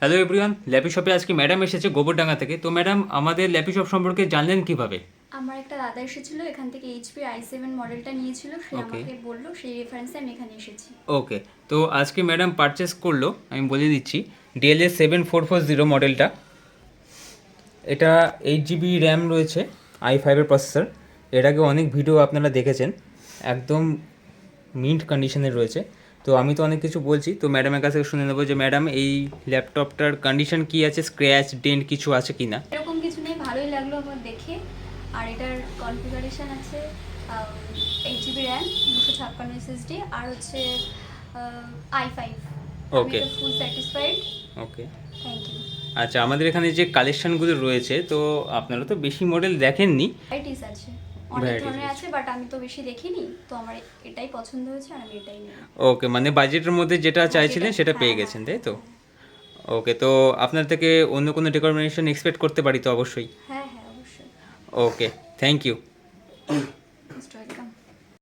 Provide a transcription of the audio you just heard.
Hello everyone, lappy শপে আজকে madam এসেছে গোবরডাঙ্গা থেকে। তো ম্যাডাম, আমাদের ল্যাপি শপ সম্পর্কে জানলেন কিভাবে? আমার একটা দাদা এসেছিল, এখান থেকে এইচপি i7 মডেলটা নিয়েছিল, সে ওকে আমাকে বললো, সেই রেফারেন্সে আমি এখানে এসেছি। ওকে। তো আজকে ম্যাডাম পারচেস করলো, আমি বলে দিচ্ছি, DLS 7440 মডেলটা। এটা 8 GB র্যাম রয়েছে, i5 প্রসেসর। এর আগে অনেক ভিডিও আপনারা দেখেছেন, একদম মিন্ট কন্ডিশনে রয়েছে। তো আমি তো অনেক কিছু বলছি, তো ম্যাডামের কাছে শুনে নেবো যে ম্যাডাম, এই ল্যাপটপটার কন্ডিশন কি আছে, স্ক্র্যাচ ডেন্ট কিছু আছে কি না। এরকম কিছু নেই, ভালোই লাগলো আমার দেখে। আর এটার কনফিগারেশন আছে 8 GB র্যাম, 256 SSD, আর হচ্ছে i5। আমি ওকে তো full satisfied. Okay. Thank you. আচ্ছা, আমাদের এখানে যে কালেকশানগুলো রয়েছে, তো আপনারা তো বেশি মডেল দেখেননি। ভ্যারাইটিস আছে, অনেক ভ্যারাইটিস ধরনের আছে। আছে, বাট আমি তো বেশি দেখিনি, তো আমার এটাই পছন্দ হয়েছে আর আমি এটাই নেব। ওকে, মানে বাজেটের মধ্যে যেটা হ্যাঁ, চাইছিলেন সেটা হ্যাঁ, পেয়ে হ্যাঁ, গেছেন, তাই তো? হ্যাঁ। ওকে, তো আপনার থেকে অন্য কোনো রেকমেন্ডেশন এক্সপেক্ট করতে পারি তো অবশ্যই। হ্যাঁ, হ্যাঁ, অবশ্যই। ওকে, থ্যাংক ইউ। Most welcome.